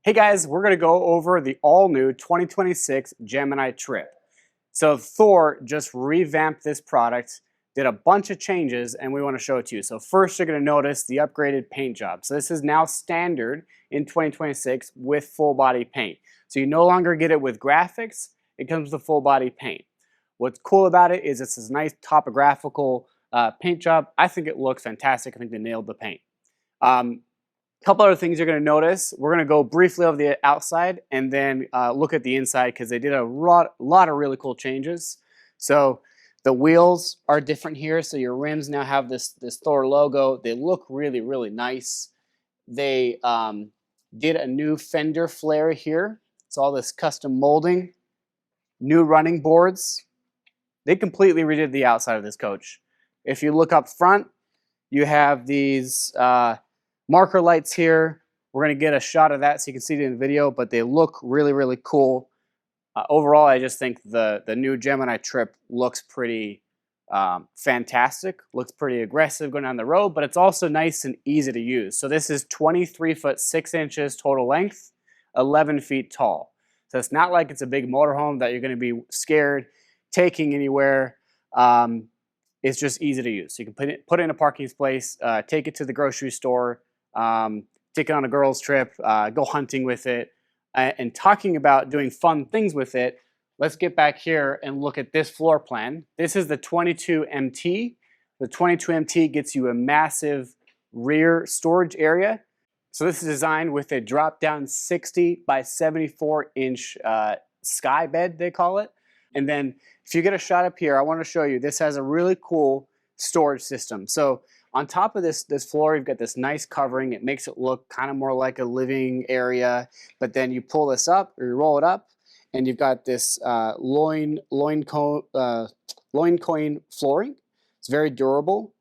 Hey guys, we're going to go over the all-new 2026 Gemini Trip. So Thor just revamped this product, did a bunch of changes, and we want to show it to you. So first you're going to notice the upgraded paint job. So this is now standard in 2026 with full body paint. So you no longer get it with graphics, it comes with full body paint. What's cool about it is it's this nice topographical paint job. I think it looks fantastic. I think they nailed the paint. Couple other things you're going to notice. We're going to go briefly over the outside and then look at the inside because they did a lot of really cool changes. So the wheels are different here. So your rims now have this Thor logo. They look really nice. They did a new fender flare here. It's all this custom molding. New running boards. They completely redid the outside of this coach. If you look up front, you have these marker lights here. We're going to get a shot of that so you can see it in the video, but they look really cool. Overall, I just think the new Gemini Trip looks pretty fantastic, looks pretty aggressive going down the road, but it's also nice and easy to use. So this is 23 foot 6 inches total length, 11 feet tall. So it's not like it's a big motorhome that you're going to be scared taking anywhere. It's just easy to use. So you can put it in a parking space, take it to the grocery store, take it on a girls trip, go hunting with it. And talking about doing fun things with it, let's get back here and look at this floor plan. This is the 22MT. The 22MT gets you a massive rear storage area. So this is designed with a drop-down 60 by 74 inch sky bed, they call it. And then if you get a shot up here, I want to show you, this has a really cool storage system. So on top of this floor, you've got this nice covering. It makes it look kind of more like a living area. But then you pull this up, or you roll it up, and you've got this loin coin flooring. It's very durable.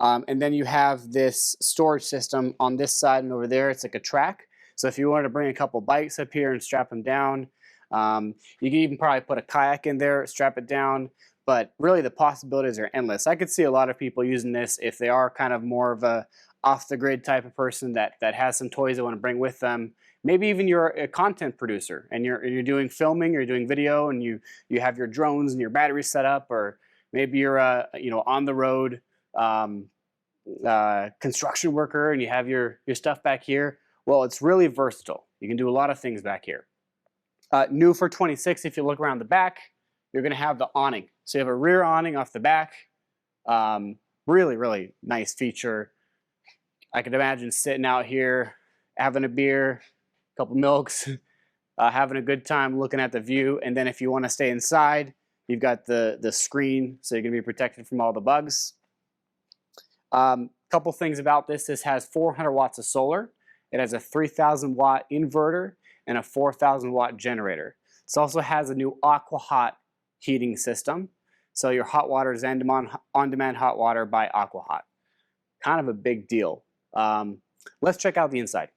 And then you have this storage system on this side and over there. It's like a track. So if you wanted to bring a couple bikes up here and strap them down, you can even probably put a kayak in there, strap it down. But really the possibilities are endless. I could see a lot of people using this if they are kind of more of a off-the-grid type of person that has some toys they want to bring with them. Maybe even you're a content producer and you're doing filming or you're doing video and you have your drones and your batteries set up, or maybe you're a on the road construction worker and you have your stuff back here. Well, it's really versatile. You can do a lot of things back here. New for 26, if you look around the back, you're going to have the awning. So you have a rear awning off the back. Really nice feature. I could imagine sitting out here, having a beer, a couple milks, having a good time looking at the view. And then if you want to stay inside, you've got the screen, so you're going to be protected from all the bugs. Couple things about this. This has 400 watts of solar. It has a 3,000 watt inverter and a 4,000 watt generator. This also has a new Aqua hot heating system. So your hot water is on-demand hot water by Aqua Hot. Kind of a big deal. Let's check out the inside.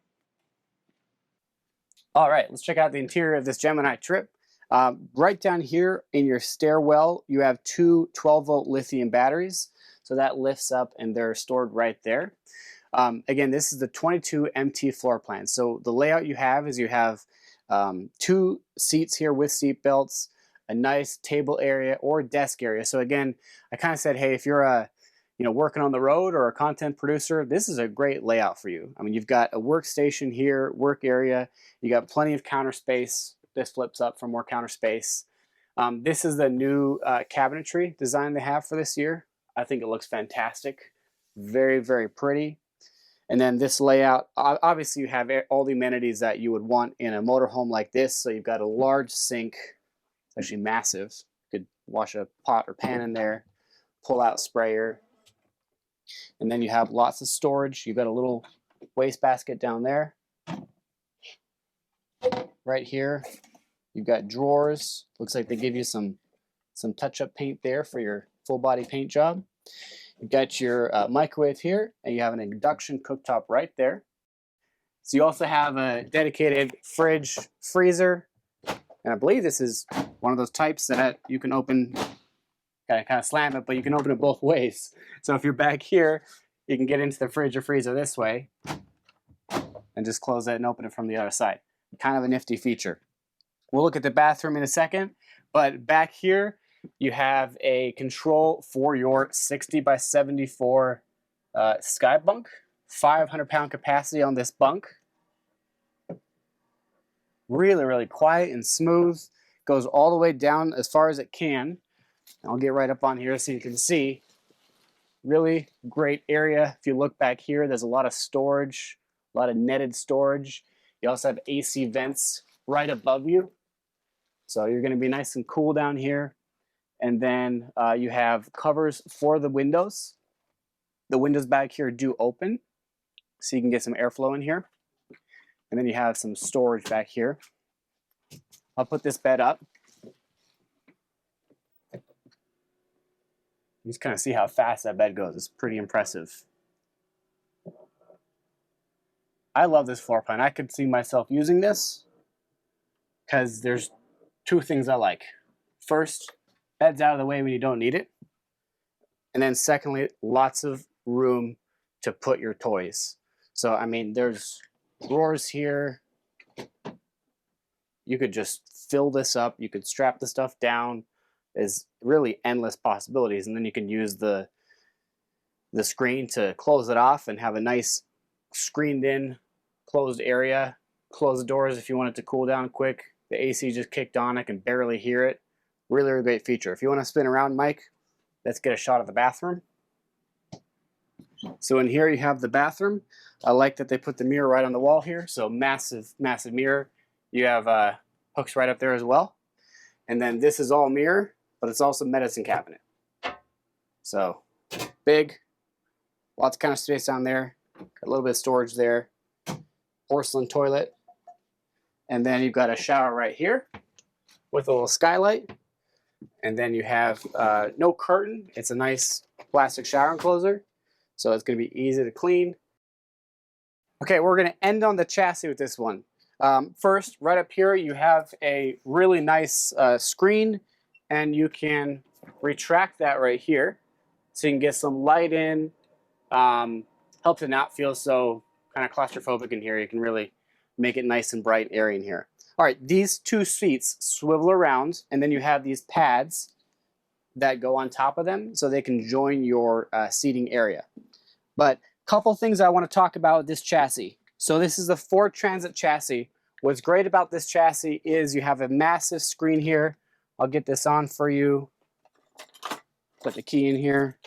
All right, let's check out the interior of this Gemini Trip. Right down here in your stairwell, you have two 12-volt lithium batteries. So that lifts up and they're stored right there. Again, this is the 22MT floor plan. So the layout you have is you have 2 seats here with seat belts, a nice table area or desk area. So again, I kind of said, hey, if you're working on the road or a content producer, this is a great layout for you. I mean, you've got a workstation here, work area. You got plenty of counter space. This flips up for more counter space. This is the new cabinetry design they have for this year. I think it looks fantastic. Very pretty. And then this layout, obviously you have all the amenities that you would want in a motorhome like this. So you've got a large sink, it's actually massive. You could wash a pot or pan in there, pull out sprayer. And then you have lots of storage. You've got a little wastebasket down there. Right here, you've got drawers. Looks like they give you some touch-up paint there for your full body paint job. You've got your microwave here, and you have an induction cooktop right there. So you also have a dedicated fridge, freezer, and I believe this is one of those types that you can open, kind of slam it, but you can open it both ways. So if you're back here, you can get into the fridge or freezer this way and just close it and open it from the other side. Kind of a nifty feature. We'll look at the bathroom in a second, but back here you have a control for your 60 by 74 sky bunk. 500-pound capacity on this bunk. Really, really quiet and smooth. Goes all the way down as far as it can. I'll get right up on here so you can see. Really great area. If you look back here, there's a lot of storage, a lot of netted storage. You also have AC vents right above you. So you're going to be nice and cool down here. And then you have covers for the windows. The windows back here do open, so you can get some airflow in here. And then you have some storage back here. I'll put this bed up. You just kind of see how fast that bed goes. It's pretty impressive. I love this floor plan. I could see myself using this because there's two things I like. First, bed's out of the way when you don't need it. And then secondly, lots of room to put your toys. So, I mean, there's drawers here. You could just fill this up. You could strap the stuff down. There's really endless possibilities. And then you can use the screen to close it off and have a nice screened in closed area. Close the doors if you want it to cool down quick. The AC just kicked on. I can barely hear it. Really, really great feature. If you want to spin around, Mike, let's get a shot of the bathroom. So in here you have the bathroom. I like that they put the mirror right on the wall here. So massive, massive mirror. You have hooks right up there as well. And then this is all mirror, but it's also medicine cabinet. So big, lots of kind of space down there. Got a little bit of storage there. Porcelain toilet. And then you've got a shower right here with a little skylight. And then you have no curtain. It's a nice plastic shower enclosure. So it's going to be easy to clean. Okay, we're going to end on the chassis with this one. First, right up here, you have a really nice screen, and you can retract that right here. So you can get some light in, helps it not feel so kind of claustrophobic in here. You can really make it nice and bright airy in here. All right, these two seats swivel around, and then you have these pads that go on top of them so they can join your seating area. But a couple things I want to talk about with this chassis. So this is the Ford Transit chassis. What's great about this chassis is you have a massive screen here. I'll get this on for you. Put the key in here.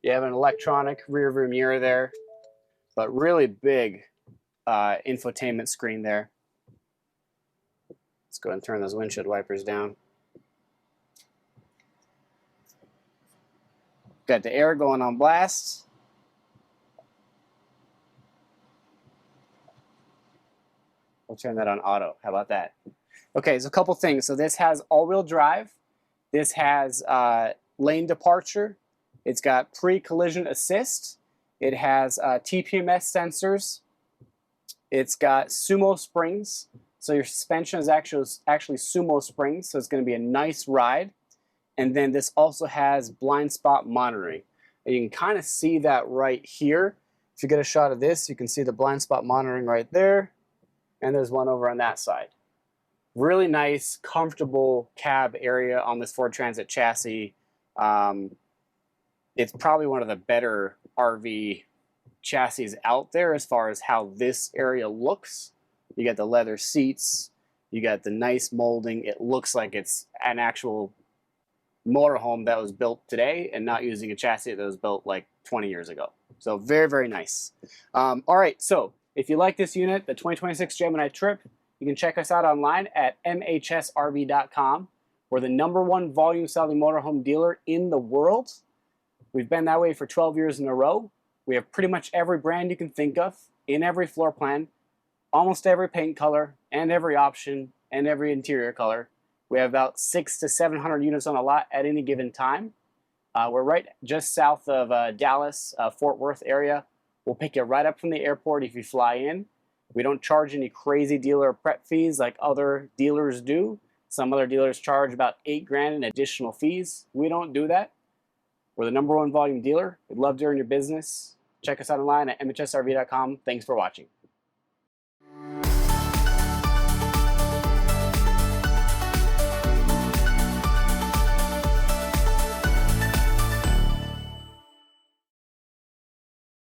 You have an electronic rear view mirror there, but really big infotainment screen there. Let's go ahead and turn those windshield wipers down. Got the air going on blast. We'll turn that on auto. How about that? Okay, so a couple things. So this has all-wheel drive. This has lane departure. It's got pre-collision assist. It has TPMS sensors. It's got sumo springs. So your suspension is actually sumo springs, so it's going to be a nice ride. And then this also has blind spot monitoring. And you can kind of see that right here. If you get a shot of this, you can see the blind spot monitoring right there. And there's one over on that side. Really nice, comfortable cab area on this Ford Transit chassis. It's probably one of the better RV chassis out there as far as how this area looks. You got the leather seats. You got the nice molding. It looks like it's an actual motorhome that was built today and not using a chassis that was built like 20 years ago. So very, very nice. All right, so if you like this unit, the 2026 Gemini Trip, you can check us out online at mhsrv.com. We're the #1 volume selling motorhome dealer in the world. We've been that way for 12 years in a row. We have pretty much every brand you can think of in every floor plan, almost every paint color, and every option, and every interior color. We have about 600 to 700 units on a lot at any given time. We're right just south of Dallas, Fort Worth area. We'll pick you right up from the airport if you fly in. We don't charge any crazy dealer prep fees like other dealers do. Some other dealers charge about $8,000 in additional fees. We don't do that. We're the #1 volume dealer. We'd love to earn your business. Check us out online at mhsrv.com. Thanks for watching.